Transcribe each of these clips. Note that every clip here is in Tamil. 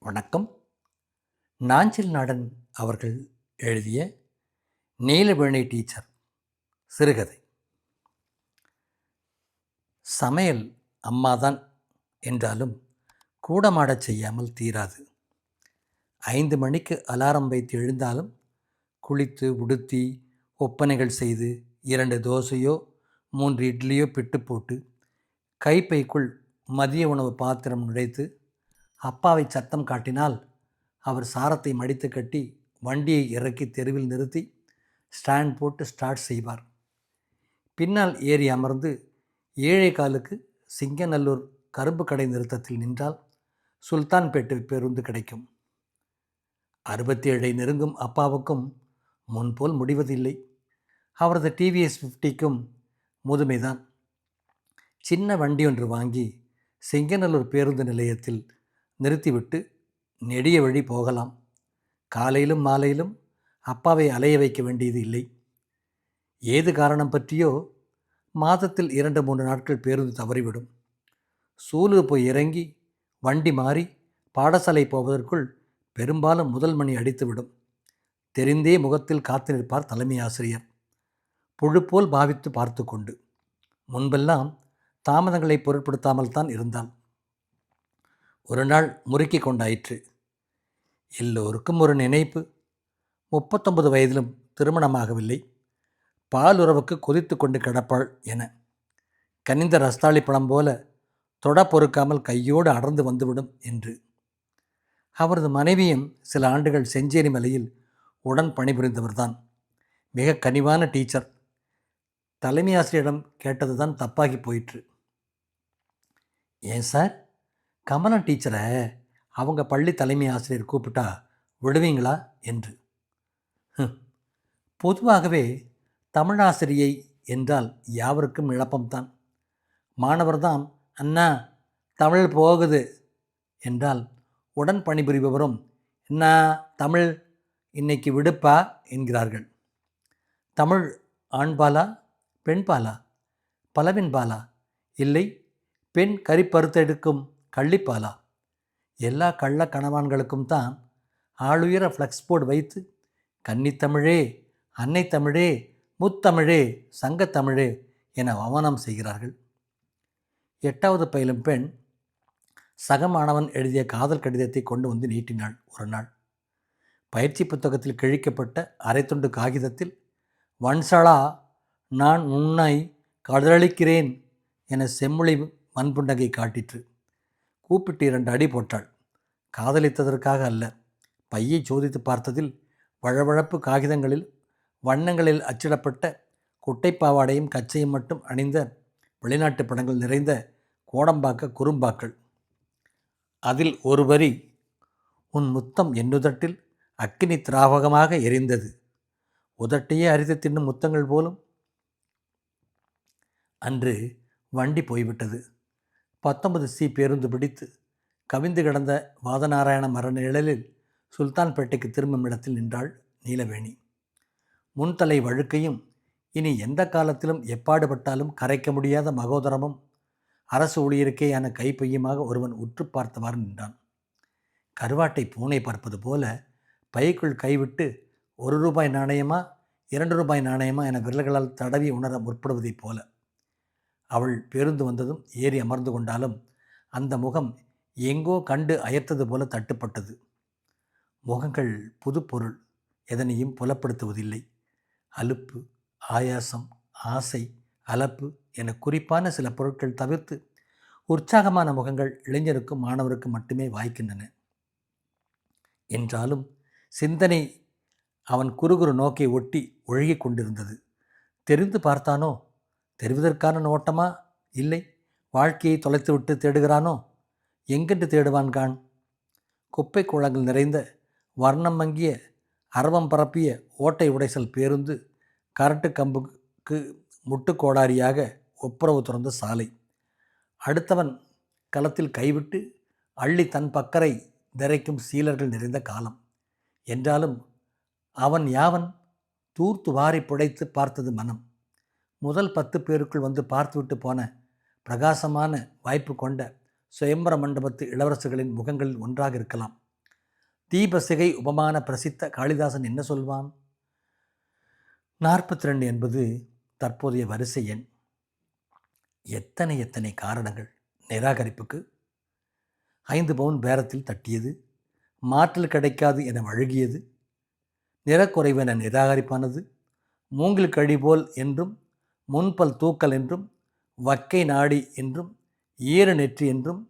வணக்கம். நாஞ்சில் நாடன் அவர்கள் எழுதிய நீலவேணி டீச்சர் சிறுகதை. சமையல் அம்மாதான் என்றாலும் கூடமாடச் செய்யாமல் தீராது. 5 மணிக்கு அலாரம் வைத்து எழுந்தாலும் குளித்து உடுத்தி ஒப்பனைகள் செய்து 2 தோசையோ 3 இட்லியோ பிட்டு போட்டு கைப்பைக்குள் மதிய உணவு பாத்திரம் நுழைத்து அப்பாவை சத்தம் காட்டினால் அவர் சாரத்தை மடித்து கட்டி வண்டியை இறக்கி தெருவில் நிறுத்தி ஸ்டாண்ட் போட்டு ஸ்டார்ட் செய்வார். பின்னால் ஏறி அமர்ந்து 7:15க்கு சிங்கநல்லூர் கரும்பு கடை நிறுத்தத்தில் நின்றால் சுல்தான்பேட்டை பேருந்து கிடைக்கும். 67 நெருங்கும் அப்பாவுக்கும் முன்போல் முடிவதில்லை. அவரது டிவிஎஸ் 50க்கும் முதுமைதான். சின்ன வண்டி ஒன்று வாங்கி சிங்கநல்லூர் பேருந்து நிலையத்தில் நிறுத்திவிட்டு நெடிய வழி போகலாம். காலையிலும் மாலையிலும் அப்பாவை அலைய வைக்க வேண்டியது இல்லை. ஏது காரணம் பற்றியோ மாதத்தில் 2-3 நாட்கள் பேருந்து தவறிவிடும். சூலூர் போய் இறங்கி வண்டி மாறி பாடசாலை போவதற்குள் பெரும்பாலும் முதல் மணி அடித்துவிடும். தெரிந்தே முகத்தில் காத்து நிற்பார் தலைமை ஆசிரியர், புழுப்போல் பாவித்து பார்த்து கொண்டு. முன்பெல்லாம் தாமதங்களை பொருட்படுத்தாமல் தான் இருந்தாள். ஒரு நாள் முறுக்கி கொண்டாயிற்று. எல்லோருக்கும் ஒரு நினைப்பு. 39 வயதிலும் திருமணமாகவில்லை, பாலுறவுக்கு கொதித்து கொண்டு கிடப்பாள் என. கனிந்த ரஸ்தாளி பழம் போல தொட பொறுக்காமல் கையோடு அடர்ந்து வந்துவிடும் என்று. அவரது மனைவியும் சில ஆண்டுகள் செஞ்சேரி மலையில் உடன் பணிபுரிந்தவர்தான். மிக கனிவான டீச்சர். தலைமை ஆசிரியரிடம் கேட்டதுதான் தப்பாகி போயிற்று. ஏன் சார், கமலா டீச்சரை அவங்க பள்ளி தலைமை ஆசிரியர் கூப்பிட்டா விடுவீங்களா என்று. பொதுவாகவே தமிழாசிரியை என்றால் யாவருக்கும் இழப்பம்தான். மாணவர்தான் அண்ணா தமிழ் போகுது என்றால் உடன் பணிபுரிபவரும் என்ன தமிழ் இன்னைக்கு விடுப்பா என்கிறார்கள். தமிழ் ஆண்பாலா பெண்பாலா? பலவின்பாலா? இல்லை பெண் கறிப்பறுத்தெடுக்கும் கள்ளிப்பாலா? எல்லா கள்ள கணவான்களுக்கும் தான் ஆளுயர ஃப்ளக்ஸ் போர்டு வைத்து கன்னித்தமிழே, அன்னை தமிழே, முத்தமிழே, சங்கத்தமிழே என அவமானம் செய்கிறார்கள். 8வது பயிலும் பெண் சக மாணவன் எழுதிய காதல் கடிதத்தை கொண்டு வந்து நீட்டினாள். ஒரு நாள் பயிற்சி புத்தகத்தில் கிழிக்கப்பட்ட அரைத்துண்டு காகிதத்தில் வன்சலா நான் உன்னை காதலிக்கிறேன் என செம்மொழி மண்புண்டகை காட்டிற்று. கூப்பிட்டு 2 அடி போட்டாள். காதலித்ததற்காக அல்ல. பையை சோதித்து பார்த்ததில் வழவழப்பு காகிதங்களில் வண்ணங்களில் அச்சிடப்பட்ட குட்டைப்பாவாடையும் கச்சையும் மட்டும் அணிந்த வெளிநாட்டு படங்கள் நிறைந்த கோடம்பாக்க குறும்பாக்கள். அதில் ஒரு வரி, உன் முத்தம் என்னுதட்டில் அக்கினி திராவகமாக எரிந்தது, உதட்டையே அரித்து தின்னும் முத்தங்கள் போலும். அன்று வண்டி போய்விட்டது. 19C பேருந்து பிடித்து கவிந்து கிடந்த வாதநாராயண மர நிழலில் சுல்தான்பேட்டைக்கு திரும்பும் இடத்தில் நின்றாள் நீலவேணி. முன்தலை வழுக்கையும் இனி எந்த காலத்திலும் எப்பாடுபட்டாலும் கரைக்க முடியாத மகோதரமும் அரசு ஊழியருக்கேயான கைப்பையுமாக ஒருவன் உற்று பார்த்தவாறு நின்றான். கருவாட்டை பூனை பார்ப்பது போல பைக்குள் கைவிட்டு 1 ரூபாய் நாணயமா 2 ரூபாய் நாணயமா என விரல்களால் தடவி உணர முற்படுவதைப் போல. அவள் பேருந்து வந்ததும் ஏறி அமர்ந்து கொண்டாலும் அந்த முகம் எங்கோ கண்டு அயர்த்தது போல தட்டுப்பட்டது. முகங்கள் புது பொருள் எதனையும் புலப்படுத்துவதில்லை. அலுப்பு, ஆயாசம், ஆசை, அலப்பு என குறிப்பான சில பொருட்கள் தவிர்த்து உற்சாகமான முகங்கள் இளைஞருக்கும் மாணவருக்கும் மட்டுமே வாய்க்கின்றன. என்றாலும் சிந்தனை அவன் குறுகுறு நோக்கை ஒட்டி ஒழுகி கொண்டிருந்தது. தெரிந்து பார்த்தானோ? தெரிவதற்கான நோட்டமா? இல்லை வாழ்க்கையை தொலைத்துவிட்டு தேடுகிறானோ? எங்கென்று தேடுவான் கான்? குப்பை குளங்கள் நிறைந்த வர்ணம் மங்கிய அரவம் பரப்பிய ஓட்டை உடைசல் பேருந்து கரட்டு கம்புக்கு முட்டுக்கோடாரியாக ஒப்புரவு துறந்த சாலை. அடுத்தவன் களத்தில் கைவிட்டு அள்ளி தன் பக்கரை திரைக்கும் சீலர்கள் நிறைந்த காலம். என்றாலும் அவன் யாவன்? தூர்த்து வாரி புடைத்து பார்த்தது மனம். முதல் 10 பேருக்குள் வந்து பார்த்துவிட்டு போன பிரகாசமான வாய்ப்பு கொண்ட சுயம்பர மண்டபத்து இளவரசர்களின் முகங்களில் ஒன்றாக இருக்கலாம். தீபசிகை உபமான பிரசித்த காளிதாசன் என்ன சொல்வான்? 42 என்பது தற்போதைய வரிசை எண். எத்தனை எத்தனை காரணங்கள் நிராகரிப்புக்கு! 5 பவுன் பேரத்தில் தட்டியது, மாற்றல் கிடைக்காது என வழுகியது, நிறக்குறைவு என நிராகரிப்பானது, மூங்கில் கழி போல் என்றும், முன்பல் தூக்கல் என்றும், வக்கை நாடி என்றும், ஈர நெற்றி என்றும்,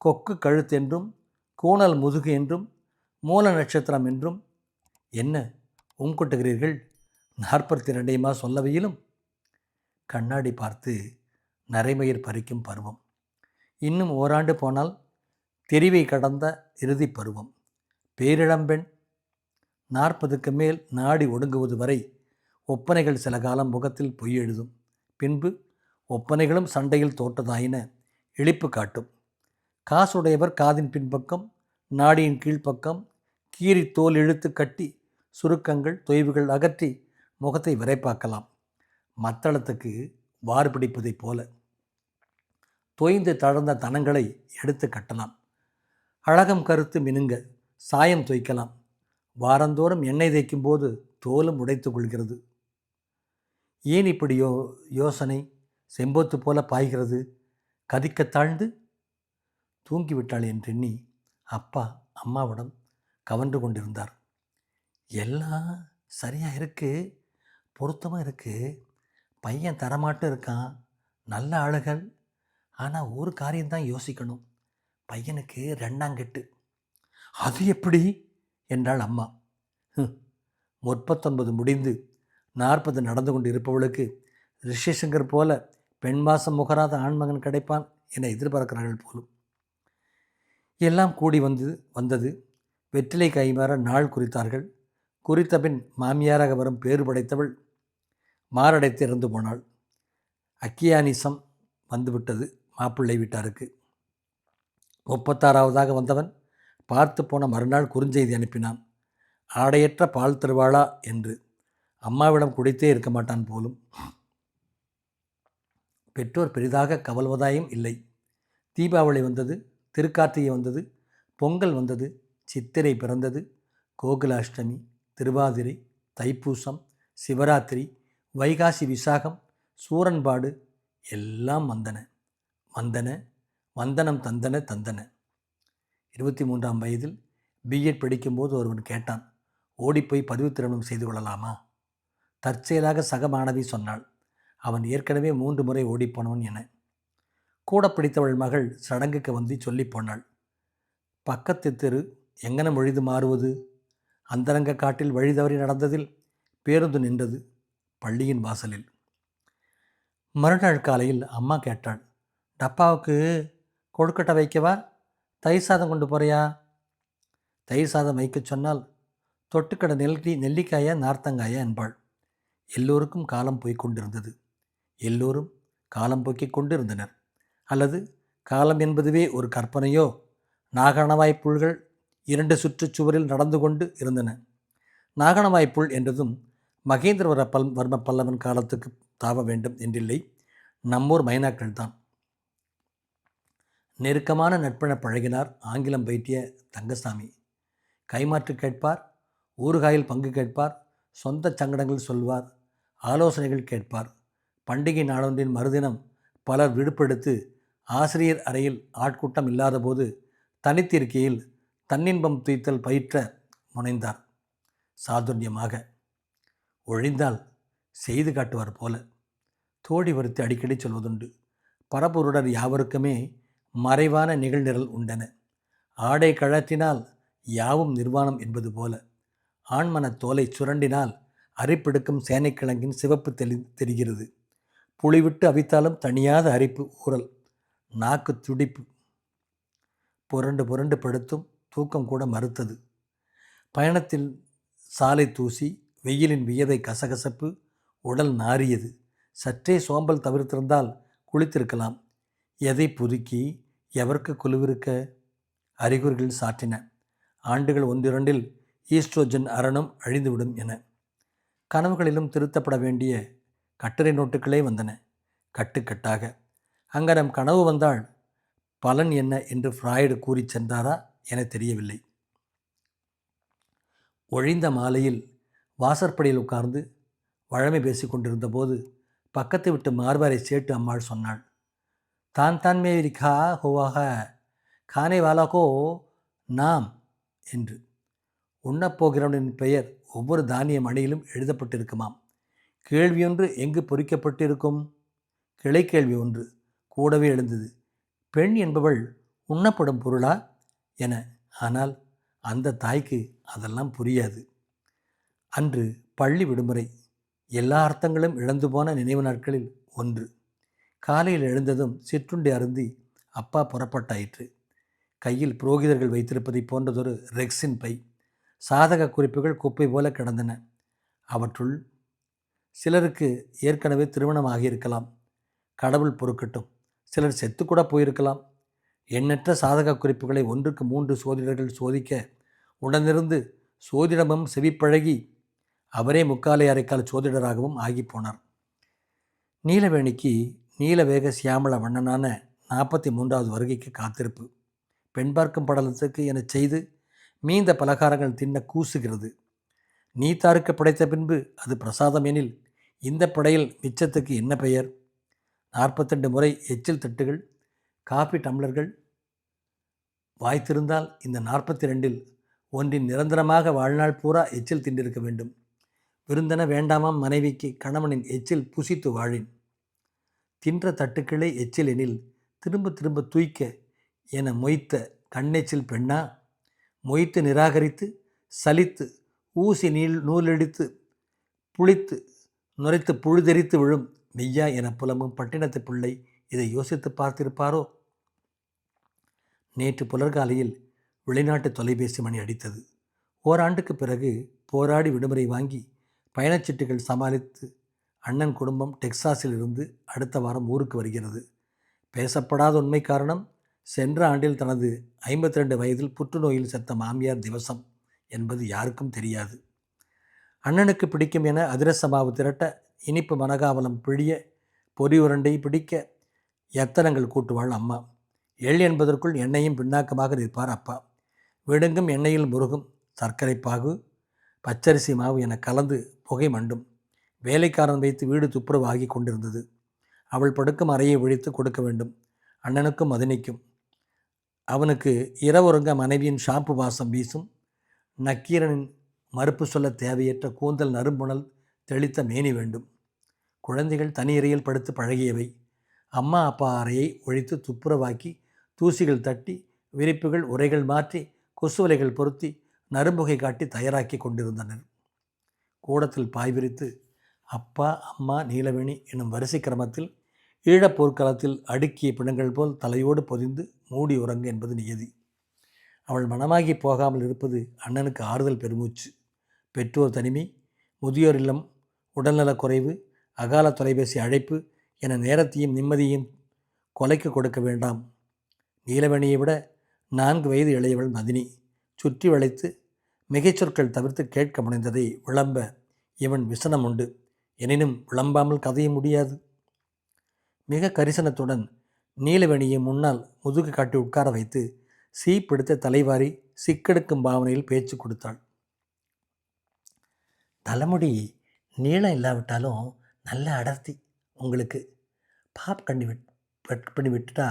கொக்கு கழுத்து என்றும், கூணல் முதுகு என்றும், மூல நட்சத்திரம் என்றும். என்ன உம்கொட்டுகிறீர்கள்? 42 சொல்லவையிலும். கண்ணாடி பார்த்து நரைமயிர் பறிக்கும் பருவம். இன்னும் ஓராண்டு போனால் தெரிவை கடந்த இறுதி பருவம். பேரிளம்பெண். 40க்கு மேல் நாடி ஒடுங்குவது வரை ஒப்பனைகள் சில காலம் முகத்தில் பொய் எழுதும். பின்பு ஒப்பனைகளும் சண்டையில் தோற்றதாயின இழிப்பு காட்டும். காசுடையவர் காதின் பின்பக்கம், நாடியின் கீழ்ப்பக்கம் கீறி தோல் இழுத்து கட்டி சுருக்கங்கள் தொய்வுகள் அகற்றி முகத்தை விரைப்பாக்கலாம். மத்தளத்துக்கு வார் பிடிப்பதைப் போல தொய்ந்து தளர்ந்த தனங்களை எடுத்து கட்டலாம். அழகம் கருத்து மினுங்க சாயம் தொய்க்கலாம். வாரந்தோறும் எண்ணெய் தேய்க்கும் போது தோலும் உடைத்து கொள்கிறது. ஏன் இப்படி யோசனை செம்போத்து போல பாய்கிறது? கதிக்க தாழ்ந்து தூங்கிவிட்டாள் என்றெண்ணி அப்பா அம்மாவிடம் கவன்று கொண்டிருந்தார். எல்லாம் சரியாக இருக்குது, பொருத்தமாக இருக்குது, பையன் தரமாட்டும் இருக்கான், நல்ல ஆளுகள். ஆனால் ஒரு காரியம்தான் யோசிக்கணும், பையனுக்கு 2ஆங்கெட்டு. அது எப்படி என்றாள் அம்மா. 39 முடிந்து 40 நடந்து கொண்டு இருப்பவளுக்கு ரிஷிசங்கர் போல பெண் மாசம் முகராத ஆண்மகன் கிடைப்பான் என எதிர்பார்க்கிறார்கள் போலும். எல்லாம் கூடி வந்தது. வெற்றிலை கைமாற நாள் குறித்தார்கள். குறித்த பின் மாமியாராக வரும் பேறு படைத்தவள் மாரடைத்து இறந்து போனாள். அக்கியானிசம் வந்துவிட்டது மாப்பிள்ளை வீட்டாருக்கு. 36வதாக வந்தவன் பார்த்து போன மறுநாள் குறுஞ்செய்தி அனுப்பினான். ஆடையற்ற பால் தருவாளா என்று. அம்மாவிடம் குடித்தே இருக்க மாட்டான் போலும். பெற்றோர் பெரிதாக கவல்வதாயும் இல்லை. தீபாவளி வந்தது, திருக்கார்த்திகை வந்தது, பொங்கல் வந்தது, சித்திரை பிறந்தது, கோகுலாஷ்டமி, திருவாதிரை, தைப்பூசம், சிவராத்திரி, வைகாசி விசாகம், சூரன்பாடு எல்லாம் வந்தன. வந்தனம் தந்தன. 23ஆம் வயதில் பிஎட் படிக்கும்போது ஒருவன் கேட்டான், ஓடிப்போய் பதிவு திருமணம் செய்து கொள்ளலாமா? தற்செயலாக சக மாணவி சொன்னாள். அவன் ஏற்கனவே 3 முறை ஓடிப்போனவன் என. கூட பிடித்தவள் மகள் சடங்குக்கு வந்து சொல்லி போனாள். பக்கத்து தெரு எங்கன மொழிது மாறுவது? அந்தரங்க காட்டில் வழி தவறி நடந்ததில் பேருந்து நின்றது பள்ளியின் வாசலில். மறுநாள் காலையில் அம்மா கேட்டாள், டப்பாவுக்கு கொழுக்கட்டை வைக்கவா, தயிர் சாதம் கொண்டு போறியா? தயிர் சாதம் வைக்க சொன்னால் தொட்டுக்கடை நெல்லிக்காயா நார்த்தங்காயா என்பாள். எல்லோருக்கும் காலம் போய்கொண்டிருந்தது. எல்லோரும் காலம் போக்கிக் கொண்டிருந்தனர். அல்லது காலம் என்பதுவே ஒரு கற்பனையோ? நாகணவாய்ப்புள்கள் 2 சுற்றுச்சுவரில் நடந்து கொண்டு இருந்தன. நாகணவாய்ப்புள் என்றதும் மகேந்திரவர்ம பல்லவன் காலத்துக்கு தாவ வேண்டும் என்றில்லை. நம்மூர் மைனாக்கள் தான். நெருக்கமான நட்பென பழகினார் ஆங்கிலம் பயிற்றிய தங்கசாமி. கைமாற்று கேட்பார், ஊறுகாயில் பங்கு கேட்பார், சொந்த சங்கடங்கள் சொல்வார், ஆலோசனைகள் கேட்பார். பண்டிகை நாளொன்றின் மறுதினம் பலர் விடுப்பெடுத்து ஆசிரியர் அறையில் ஆட்கூட்டம் இல்லாதபோது தனித்திருக்கையில் தன்னின்பம் துய்த்தல் பயிற்ற முனைந்தார். சாதுர்யமாக ஒழிந்தால் செய்து காட்டுவார் போல. தோழி வருத்தி அடிக்கடி சொல்வதுண்டு. பரபுருடர் யாவருக்குமே மறைவான நிகழ்நிரல் உண்டன. ஆடை கழற்றினால் யாவும் நிர்வாணம் என்பது போல. ஆண்மன தோலை சுரண்டினால் அரிப்பெடுக்கும் சேனைக்கிழங்கின் சிவப்பு தெரிகிறது. புளிவிட்டு அவித்தாலும் தனியாத அரிப்பு ஊறல், நாக்கு துடிப்பு. புரண்டு படுத்தும் தூக்கம் கூட மறுத்தது. பயணத்தில் சாலை தூசி, வெயிலின் வியர்வை கசகசப்பு, உடல் நாறியது. சற்றே சோம்பல் தவிர்த்திருந்தால் குளித்திருக்கலாம். எதை புதுக்கி எவருக்கு குழுவிருக்க? அறிகுறிகள் சாற்றின. ஆண்டுகள் 1-2 ஈஸ்ட்ரோஜன் அரணம் அழிந்துவிடும் என. கனவுகளிலும் திருத்தப்பட வேண்டிய கட்டுரை நோட்டுகளே வந்தன கட்டுக்கட்டாக. அங்கனம் கனவு வந்தால் பலன் என்ன என்று ஃப்ராய்டு கூறி சென்றாரா என தெரியவில்லை. ஒழிந்த மாலையில் வாசற்படியில் உட்கார்ந்து வழமை பேசி கொண்டிருந்த போது பக்கத்து விட்டு மார்பாரை சேட்டு அம்மாள் சொன்னாள், தான் தான் மேரி கா ஹோவாக கானே வாலாகோ நாம் என்று. உண்ணப்போகிறவனின் பெயர் ஒவ்வொரு தானிய மணியிலும் எழுதப்பட்டிருக்குமாம். கேள்வியொன்று எங்கு பொறிக்கப்பட்டிருக்கும்? கிளை கேள்வி ஒன்று கூடவே எழுந்தது. பெண் என்பவள் உண்ணப்படும் பொருளா என. ஆனால் அந்த தாய்க்கு அதெல்லாம் புரியாது. அன்று பள்ளி விடுமுறை. எல்லா அர்த்தங்களும் இழந்து போன நினைவு நாட்களில் ஒன்று. காலையில் எழுந்ததும் சிற்றுண்டி அருந்தி அப்பா புறப்பட்டாயிற்று. கையில் புரோகிதர்கள் வைத்திருப்பதை போன்றதொரு ரெக்ஸின் பை. சாதக குறிப்புகள் குப்பை போல கிடந்தன. அவற்றுள் சிலருக்கு ஏற்கனவே திருமணம் ஆகியிருக்கலாம், கடவுள் பொறுக்கட்டும். சிலர் செத்துக்கூட போயிருக்கலாம். எண்ணற்ற சாதக குறிப்புகளை 1க்கு 3 சோதிடர்கள் சோதிக்க உடனிருந்து சோதிடமும் செவிப்பழகி அவரே முக்காலை அரைக்கால் சோதிடராகவும் ஆகிப்போனார். நீலவேணிக்கு நீலவேக சியாமள வண்ணனான 43வது வருகைக்கு காத்திருப்பு. பெண் பார்க்கும் படலத்துக்கு எனச் செய்து மீந்த பலகாரங்கள் தின்ன கூசுகிறது. நீத்தாருக்கு படைத்த பின்பு அது பிரசாதம் எனில் இந்த படையில் மிச்சத்துக்கு என்ன பெயர்? 42 முறை எச்சில் தட்டுகள், காபி டம்ளர்கள் வாய்த்திருந்தால் இந்த 42இல் ஒன்றின் நிரந்தரமாக வாழ்நாள் பூரா எச்சில் திண்டிருக்க வேண்டும். விருந்தன வேண்டாமாம் மனைவிக்கு கணவனின் எச்சில் புசித்து வாழின். தின்ற தட்டுக்களே எச்சில் எனில் திரும்ப திரும்ப தூய்க்க என மொய்த்த கண்ணெச்சில் பெண்ணா? மொய்த்து நிராகரித்து சலித்து ஊசி நூலெடுத்து புளித்து நுரைத்து புழுதெரித்து விழும் மெய்யா என புலம்பும் பட்டினத்து பிள்ளை இதை யோசித்து பார்த்திருப்பாரோ? நேற்று புலர்காலையில் வெளிநாட்டு தொலைபேசி மணி அடித்தது. ஓராண்டுக்கு பிறகு போராடி விடுமுறை வாங்கி பயணச்சீட்டுகள் சமாளித்து அண்ணன் குடும்பம் டெக்சாஸில் இருந்து அடுத்த வாரம் ஊருக்கு வருகிறது. பேசப்படாத உண்மை காரணம், சென்ற ஆண்டில் தனது 52 வயதில் புற்றுநோயில் செத்த மாமியார் திவசம் என்பது யாருக்கும் தெரியாது. அண்ணனுக்கு பிடிக்கும் என அதிரச மாவு திரட்ட, இனிப்பு மனகாவலம் பிழிய, பொறி உருண்டை பிடிக்க எத்தனங்கள் கூட்டுவாள் அம்மா. எள் என்பதற்குள் எண்ணெயும் பின்னாக்கமாக நிற்பார் அப்பா. விடுங்கும் எண்ணெயில் முருகும் சர்க்கரை பாகு, பச்சரிசி மாவு என கலந்து புகை மண்டும். வேலைக்காரன் வைத்து வீடு துப்புரவு ஆகி கொண்டிருந்தது. அவள் படுக்கும் அறையை ஒழித்து கொடுக்க வேண்டும். அண்ணனுக்கும் மதினிக்கும். அவனுக்கு இரவுறங்க மனைவியின் ஷாம்பு வாசம் வீசும். நக்கீரனின் மறுப்பு சொல்ல தேவையற்ற கூந்தல் நறும்புணல் தெளித்த மேனி வேண்டும். குழந்தைகள் தனி அறையில் படுத்து பழகியவை. அம்மா அப்பா அறையை ஒழித்து துப்புரவாக்கி தூசிகள் தட்டி விரிப்புகள் உரைகள் மாற்றி கொசுவலைகள் பொருத்தி நறும்புகை காட்டி தயாராக்கி கொண்டிருந்தனர். கூடத்தில் பாய் விரித்து அப்பா அம்மா நீலவேணி எனும் வரிசை கிரமத்தில் ஈழப்போர்க்களத்தில் அடுக்கிய பிணங்கள் போல் தலையோடு பொதிந்து மூடி உறங்க என்பது நியதி. அவள் மனமாகி போகாமல் இருப்பது அண்ணனுக்கு ஆறுதல் பெருமூச்சு. பெற்றோர் தனிமை, முதியோர் இல்லம், உடல்நலக் குறைவு, அகால தொலைபேசி அழைப்பு என நேரத்தையும் நிம்மதியையும் கொலைக்கு கொடுக்க வேண்டாம். நீலவேணியை விட 4 வயது இளையவள் மதினி. சுற்றி வளைத்து மிகைச்சொற்கள் தவிர்த்து கேட்க முனைந்ததை விளம்ப இவன் விசனம் உண்டு. எனினும் விளம்பாமல் கதைய முடியாது. மிக கரிசனத்துடன் நீலவேணியை முன்னால் முதுகு காட்டி உட்கார வைத்து சீப்பிடித்த தலைவாரி சிக்கெடுக்கும் பாவனையில் பேச்சு கொடுத்தாள். தலைமுடி நீளம் இல்லாவிட்டாலும் நல்ல அடர்த்தி உங்களுக்கு. பாப் பண்ணி விட்டுட்டா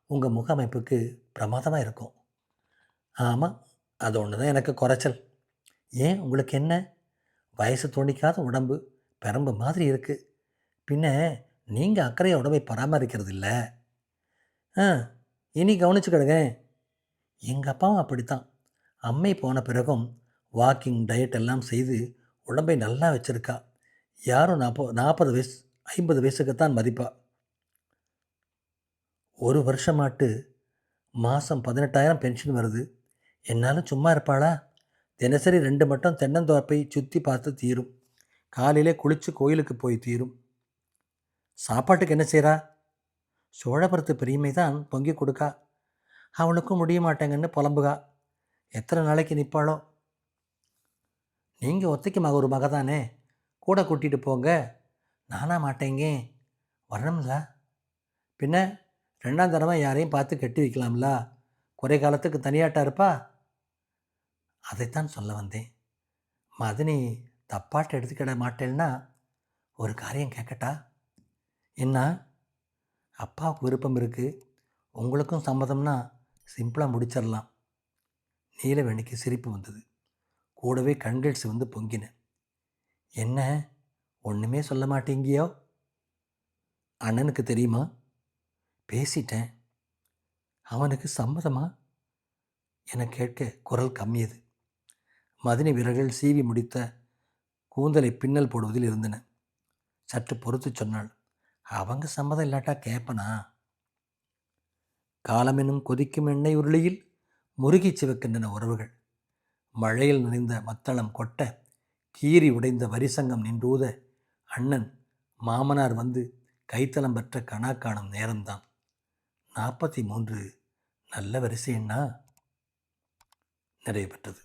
உங்கள் முக அமைப்புக்கு பிரமாதமாக இருக்கும். ஆமாம், அது ஒன்று தான் எனக்கு குறைச்சல். ஏன், உங்களுக்கு என்ன? வயசு தோணிக்காத உடம்பு, பெரம்பு மாதிரி இருக்குது. பின்ன நீங்கள் அக்கறைய உடம்பை பராமரிக்கிறது இல்லை. இனி கவனிச்சுக்கிடுங்க. எங்கள் அப்பாவும் அப்படித்தான். அம்மை போன பிறகும் வாக்கிங் டயட் எல்லாம் செய்து உடம்பை நல்லா வச்சுருக்கா. யாரும் 40 வயசு 50 வயசுக்குத்தான் மதிப்பா. ஒரு வருஷமாட்டு மாதம் 18,000 பென்ஷன் வருது. என்னாலும் சும்மா இருப்பாளா? தினசரி 2 மட்டும் தென்னந்தோப்பை சுற்றி பார்த்து தீரும். காலையிலே குளித்து கோயிலுக்கு போய் தீரும். சாப்பாட்டுக்கு என்ன செய்கிறா? சோழபுரத்து பெரியமை தான் பொங்கி கொடுக்கா. அவளுக்கும் முடிய மாட்டேங்கன்னு புலம்புகா. எத்தனை நாளைக்கு நிற்பாளோ? நீங்கள் ஒத்தைக்கு ஒரு மக தானே, கூட கூட்டிகிட்டு போங்க. நானா மாட்டேங்க, வரணும்ல. பின்ன 2ஆம் தரமாக யாரையும் பார்த்து கட்டி வைக்கலாம்ல. குறை காலத்துக்கு தனியாட்டா இருப்பா. அதைத்தான் சொல்ல வந்தேன். மதினி தப்பாட்ட எடுத்துக்கிட மாட்டேன்னா ஒரு காரியம் கேட்கட்டா? என்ன? அப்பாவுக்கு விருப்பம் இருக்குது, உங்களுக்கும் சம்மதம்னா சிம்பிளாக முடிச்சிடலாம். நீலவேணிக்கு சிரிப்பு வந்தது. கூடவே கண்கள் சிவந்து பொங்கின. என்ன, ஒன்றுமே சொல்ல மாட்டேங்கியோ? அண்ணனுக்கு தெரியுமா? பேசிட்டேன். அவனுக்கு சம்மதமா என கேட்க குரல் கம்மியது. மதினி விரல்கள் சீவி முடித்த கூந்தலை பின்னல் போடுவதில் இருந்தன. சற்று பொறுத்து சொன்னாள், அவங்க சம்மதம் இல்லாட்டா கேட்பனா? காலமெனும் கொதிக்கும் எண்ணெய் உருளியில் முருகி சிவக்கின்றன உறவுகள். மழையில் நனைந்த மத்தளம் கொட்ட, கீறி உடைந்த வரிசங்கம் நின்றூத, அண்ணன் மாமனார் வந்து கைத்தலம் பெற்ற கணா காணும் நேரம்தான். 43 நல்ல வரிசை எண்ணா நிறைவு பெற்றது.